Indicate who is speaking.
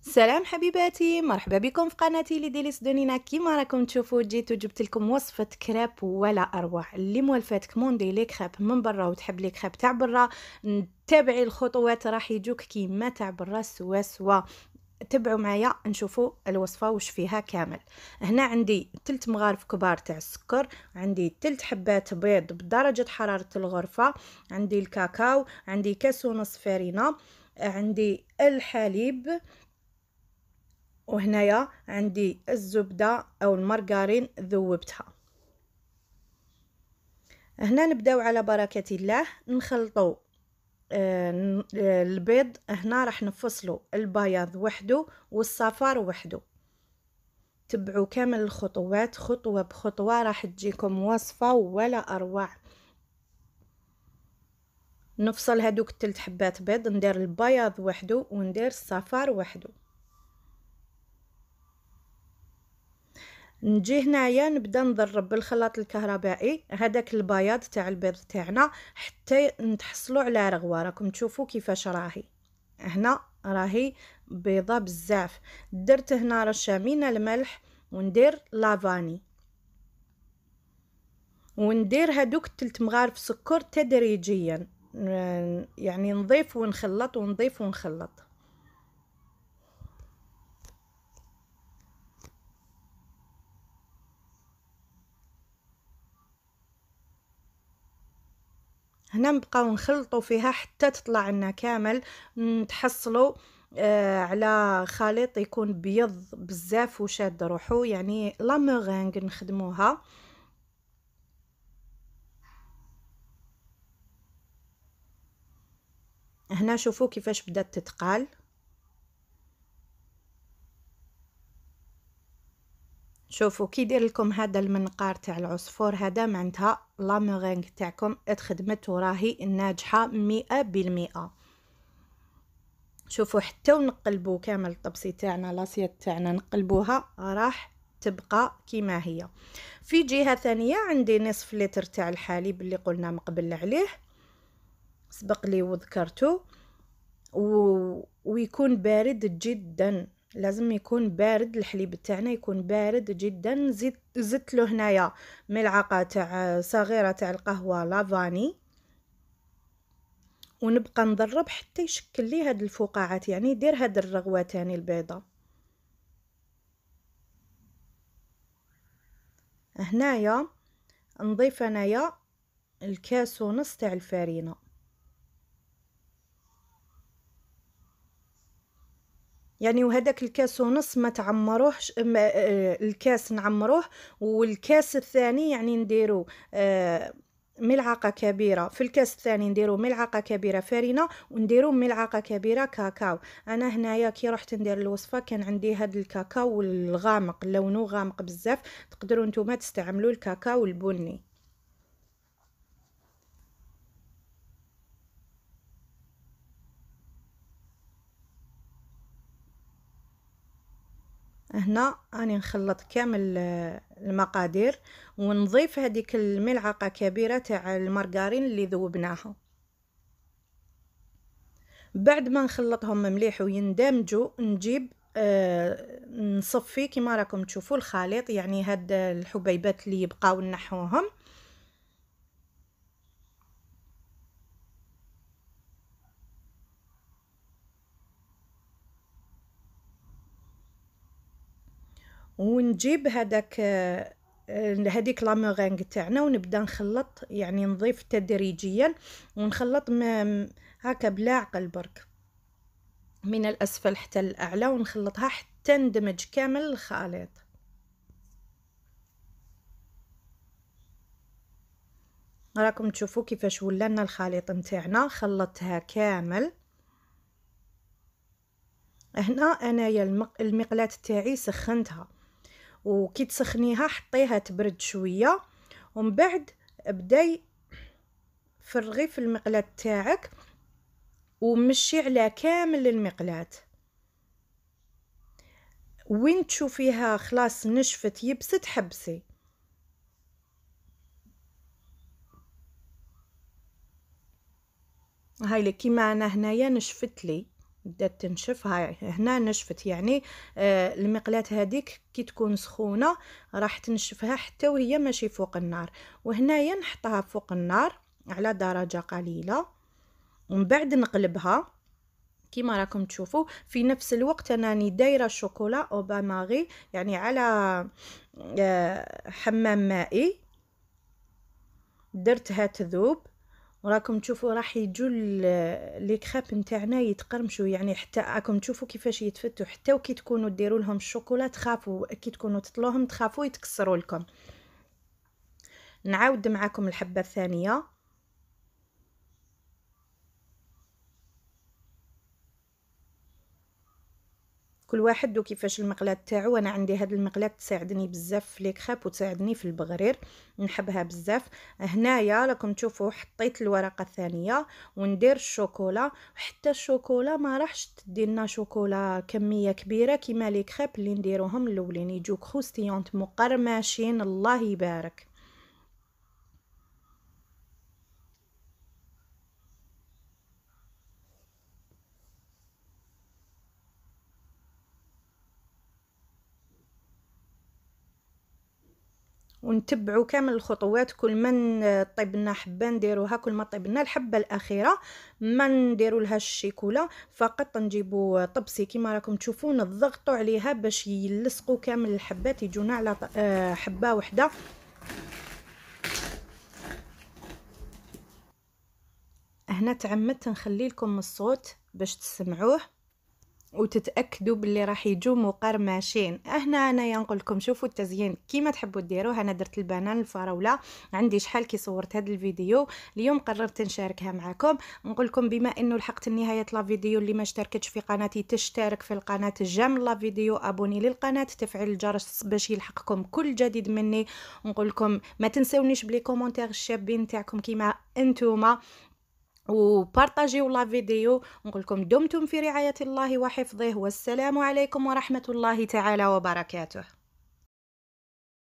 Speaker 1: سلام حبيباتي، مرحبا بكم في قناتي لديليس دونينا. كيما راكم تشوفوا جيت وجبت لكم وصفه كريب ولا اروع. اللي موالفاتك موندي لي كريب من برا وتحب لي كريب تاع برا، تابعي الخطوات راح يجوك كيما تاع برا سوا سوا. تبعوا معايا نشوفوا الوصفه وش فيها كامل. هنا عندي 3 مغارف كبار تاع السكر، عندي 3 حبات بيض بدرجه حراره الغرفه، عندي الكاكاو، عندي كاس ونص فرينه، عندي الحليب، وهنايا عندي الزبدة أو المارغرين ذوبتها. هنا نبداو على بركة الله نخلطو البيض. هنا راح نفصلو البياض وحده والصفار وحده. تبعوا كامل الخطوات خطوة بخطوة، راح تجيكم وصفة ولا أروع. نفصل هادوك 3 حبات بيض، ندير البياض وحده وندير الصفار وحده. نجي هنايا نبدا نضرب بالخلاط الكهربائي هذاك البياض تاع البيض تاعنا حتى نتحصلوا على رغوه. راكم تشوفوا كيفاش راهي هنا، راهي بيضه بزاف. درت هنا رشه من الملح وندير لافاني وندير هادوك 3 مغارف سكر تدريجيا، يعني نضيف ونخلط ونضيف ونخلط. هنا نبقاو نخلطوا فيها حتى تطلع لنا كامل، نتحصلوا على خليط يكون بيض بزاف وشاد روحو، يعني لا مورينغ نخدموها. هنا شوفوا كيفاش بدات تتقال. شوفوا كي يدير لكم هذا المنقار تاع العصفور هذا معناتها لا مورينغ تاعكم اتخدمت وراهي ناجحه 100%. شوفوا حتى ونقلبوا كامل الطبسي تاعنا لاسيت تاعنا نقلبوها راح تبقى كيما هي. في جهه ثانيه عندي نصف لتر تاع الحليب اللي قلنا مقبل عليه، سبق لي وذكرته، ويكون بارد جدا. لازم يكون بارد الحليب تاعنا، يكون بارد جدا. زدت له هنايا ملعقه تاع صغيره تاع القهوه لافاني، ونبقى نضرب حتى يشكل لي هاد الفقاعات، يعني يدير هاد الرغوه تاني البيضه. هنايا نضيف انايا الكاس ونص تاع الفرينه، يعني وهذاك الكاس ونص ما تعمروهش، الكاس نعمروه، والكاس الثاني يعني نديرو ملعقه كبيره في الكاس الثاني، نديرو ملعقه كبيره فرينه ونديرو ملعقه كبيره كاكاو. انا هنايا كي رحت ندير الوصفه كان عندي هاد الكاكاو الغامق، لونه غامق بزاف. تقدروا نتوما تستعملوا الكاكاو البني. هنا راني نخلط كامل المقادير، ونضيف هذيك الملعقه كبيره تاع المارغرين اللي ذوبناها. بعد ما نخلطهم مليح ويندمجوا نجيب نصفي كما راكم تشوفوا الخليط، يعني هاد الحبيبات اللي يبقاو نحوهم. ونجيب هذاك هذيك لا مورينغ تاعنا ونبدا نخلط، يعني نضيف تدريجيا ونخلط هكا بلا عقل برك من الاسفل حتى الاعلى، ونخلطها حتى ندمج كامل الخليط. راكم تشوفوا كيفاش ولنا الخليط نتاعنا، خلطتها كامل. هنا انايا المقلاة تاعي سخنتها، وكي تسخنيها حطيها تبرد شويه، ومن بعد بداي فرغي في المقلاة تاعك ومشي على كامل المقلاة. وين تشوفيها خلاص نشفت يبست حبسي. هاي لي كيما انا هنايا نشفت لي بدات تنشف. هاي هنا نشفت يعني المقلاة هذيك كي تكون سخونه راح تنشفها حتى وهي ماشي فوق النار. وهنايا نحطها فوق النار على درجه قليله ومن بعد نقلبها كيما راكم تشوفوا. في نفس الوقت انا راني دايره الشوكولا او باماغي يعني على حمام مائي، درتها تذوب وراكم تشوفوا راح يجوا لي كريب نتاعنا يتقرمشوا يعني حتى راكم تشوفوا كيفاش يتفتوا. حتى وكي تكونوا ديروا لهم الشوكولا تخافوا كي تكونوا تطلوهم تخافوا يتكسروا لكم. نعاود معكم الحبه الثانيه. كل واحد وكيفاش المقلاة تاعو. انا عندي هاد المقلاة تساعدني بزاف في لي كريب وتساعدني في البغرير، نحبها بزاف. هنايا راكم تشوفوا حطيت الورقه الثانيه وندير الشوكولا. حتى الشوكولا ما راحش تدي لنا شوكولا كميه كبيره كيما لي كريب اللي نديروهم الاولين يجوك خوستيونت مقرمشين الله يبارك. ونتبعوا كامل الخطوات. كل ما طيب لنا حبه نديروها، كل ما طيب لنا الحبه الاخيره ما نديروا لها الشيكولا، فقط نجيبوا طبسي كيما راكم تشوفون نضغطوا عليها باش يلصقوا كامل الحبات يجونا على حبه واحده. هنا تعمدت نخلي لكم الصوت باش تسمعوه وتتاكدوا باللي راح يجوا مقرمشين. هنا انايا نقول لكم شوفوا التزيين كيما تحبوا ديروه. انا درت البنان الفراوله عندي شحال كي صورت هذا الفيديو، اليوم قررت نشاركها معكم. نقول لكم بما انه لحقت نهايه لا فيديو، اللي ما اشتركتش في قناتي تشترك في القناه، جام لا فيديو ابوني للقناه، تفعيل الجرس باش يلحقكم كل جديد مني. نقول لكم ما تنسونيش بلي كومونتير الشابين تاعكم كيما انتوما، وبارطاجيو لا فيديو. نقول لكم دمتم في رعاية الله وحفظه، والسلام عليكم ورحمة الله تعالى وبركاته.